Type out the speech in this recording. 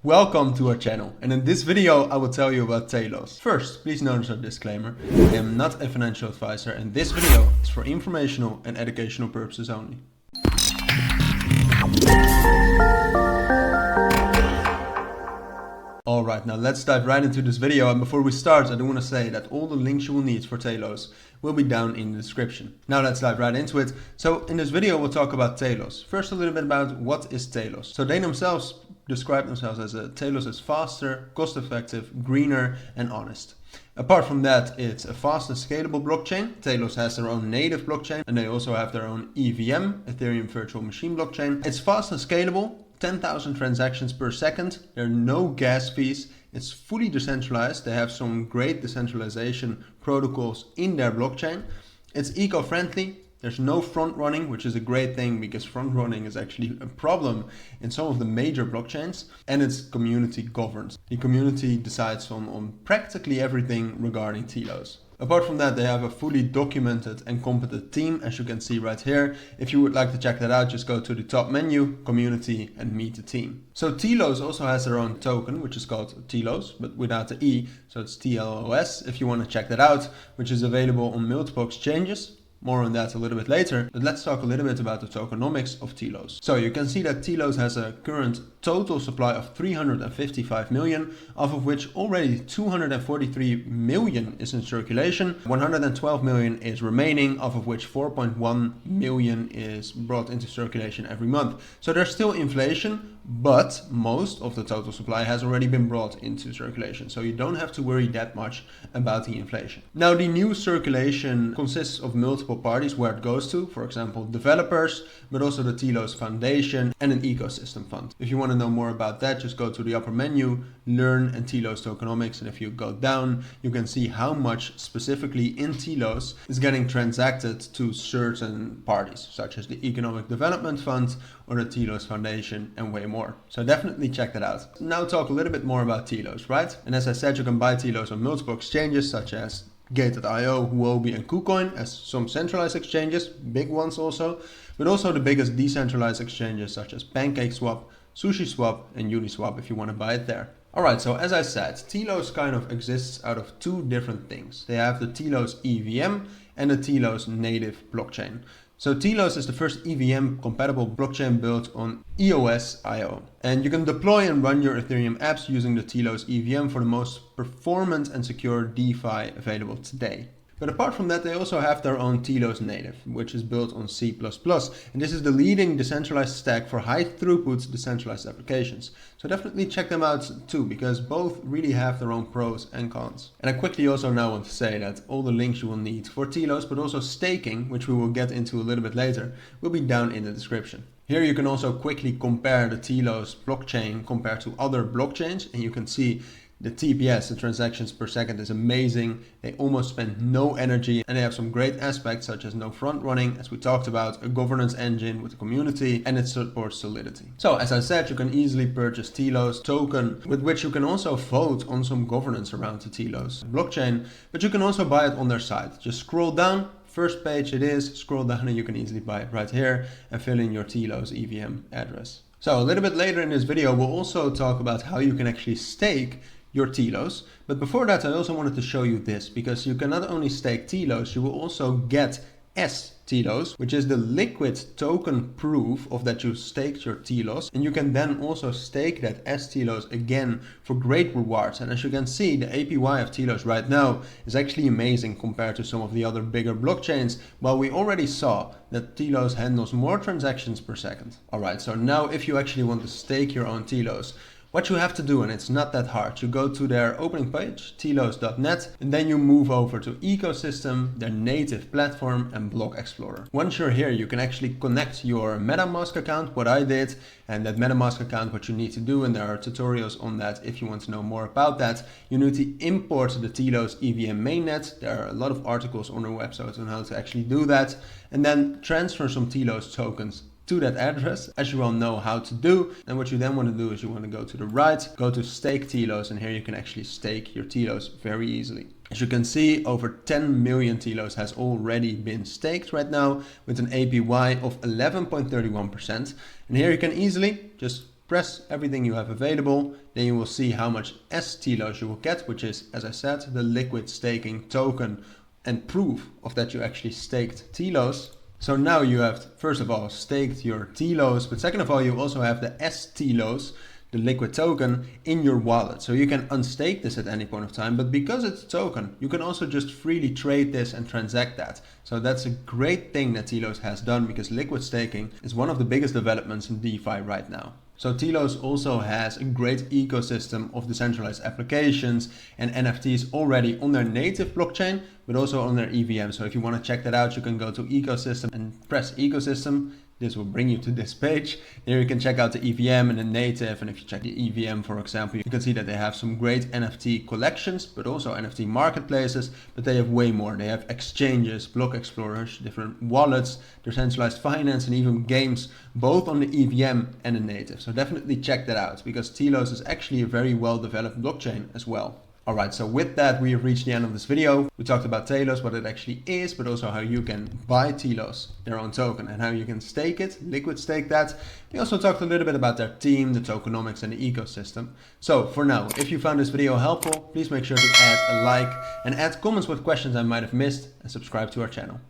Welcome to our channel, and in this video I will tell you about Telos. First, please notice our disclaimer. I am not a financial advisor and this video is for informational and educational purposes only. Alright, now let's dive right into this video, and before we start I do want to say that all the links you will need for Telos will be down in the description. Now let's dive right into it. So in this video we'll talk about Telos. First a little bit about what is Telos. So they themselves describe themselves as Telos is faster, cost-effective, greener and honest. Apart from that, it's a fast and scalable blockchain. Telos has their own native blockchain and they also have their own EVM, Ethereum Virtual Machine blockchain. It's fast and scalable, 10,000 transactions per second. There are no gas fees. It's fully decentralized. They have some great decentralization protocols in their blockchain. It's eco-friendly. There's no front running, which is a great thing because front running is actually a problem in some of the major blockchains, and it's community governed. The community decides on practically everything regarding Telos. Apart from that, they have a fully documented and competent team, as you can see right here. If you would like to check that out, just go to the top menu, community, and meet the team. So Telos also has their own token, which is called Telos, but without the E, so it's TLOS, if you want to check that out, which is available on multiple exchanges. More on that a little bit later, but let's talk a little bit about the tokenomics of Telos. So you can see that Telos has a current total supply of 355 million, of which already 243 million is in circulation, 112 million is remaining, of which 4.1 million is brought into circulation every month. So there's still inflation, but most of the total supply has already been brought into circulation. So you don't have to worry that much about the inflation. Now the new circulation consists of multiple parties where it goes to, for example, developers, but also the Telos Foundation and an ecosystem fund. If you want to know more about that, just go to the upper menu, learn and Telos tokenomics, and if you go down, you can see how much specifically in Telos is getting transacted to certain parties, such as the Economic Development Fund or the Telos Foundation and way more. So definitely check that out. Now talk a little bit more about Telos, right? And as I said, you can buy Telos on multiple exchanges such as Gate.io, Huobi and KuCoin, as some centralized exchanges, big ones also, but also the biggest decentralized exchanges such as PancakeSwap, SushiSwap and Uniswap if you want to buy it there. Alright, so as I said, Telos kind of exists out of two different things. They have the Telos EVM and the Telos native blockchain. So Telos is the first EVM compatible blockchain built on EOS.io. And you can deploy and run your Ethereum apps using the Telos EVM for the most performant and secure DeFi available today. But apart from that, they also have their own Telos native, which is built on C++. And this is the leading decentralized stack for high throughput decentralized applications. So definitely check them out too, because both really have their own pros and cons. And I quickly also now want to say that all the links you will need for Telos, but also staking, which we will get into a little bit later, will be down in the description. Here you can also quickly compare the Telos blockchain compared to other blockchains, and you can see the TPS, the transactions per second, is amazing. They almost spend no energy and they have some great aspects such as no front running, as we talked about, a governance engine with the community, and it supports Solidity. So as I said, you can easily purchase Telos token, with which you can also vote on some governance around the Telos blockchain, but you can also buy it on their site. Just scroll down, first page it is, scroll down and you can easily buy it right here and fill in your Telos EVM address. So a little bit later in this video, we'll also talk about how you can actually stake your Telos. But before that, I also wanted to show you this, because you can not only stake Telos, you will also get Telos, which is the liquid token proof of that you staked your Telos, and you can then also stake that Telos again for great rewards. And as you can see, the APY of Telos right now is actually amazing compared to some of the other bigger blockchains, while we already saw that Telos handles more transactions per second. Alright, so now if you actually want to stake your own Telos, what you have to do, and it's not that hard, you go to their opening page, telos.net, and then you move over to Ecosystem, their native platform, and Block Explorer. Once you're here, you can actually connect your MetaMask account, what I did, and that MetaMask account, what you need to do, and there are tutorials on that if you want to know more about that. You need to import the Telos EVM mainnet. There are a lot of articles on their website on how to actually do that, and then transfer some Telos tokens to that address, as you all know how to do. And what you then want to do is you want to go to the right, go to stake Telos, and here you can actually stake your Telos very easily. As you can see, over 10 million Telos has already been staked right now with an APY of 11.31%. And here you can easily just press everything you have available, then you will see how much Telos you will get, which is, as I said, the liquid staking token and proof of that you actually staked Telos. So now you have, first of all, staked your Telos, but second of all, you also have the Telos, the liquid token, in your wallet. So you can unstake this at any point of time, but because it's a token, you can also just freely trade this and transact that. So that's a great thing that Telos has done, because liquid staking is one of the biggest developments in DeFi right now. So Telos also has a great ecosystem of decentralized applications and NFTs already on their native blockchain, but also on their EVM. So if you want to check that out, you can go to ecosystem and press ecosystem. This will bring you to this page. There you can check out the EVM and the native. And if you check the EVM, for example, you can see that they have some great NFT collections, but also NFT marketplaces, but they have way more. They have exchanges, block explorers, different wallets, decentralized finance, and even games, both on the EVM and the native. So definitely check that out, because Telos is actually a very well-developed blockchain as well. Alright, so with that, we have reached the end of this video. We talked about Telos, what it actually is, but also how you can buy Telos, their own token, and how you can stake it, liquid stake that. We also talked a little bit about their team, the tokenomics, and the ecosystem. So for now, if you found this video helpful, please make sure to add a like and add comments with questions I might have missed, and subscribe to our channel.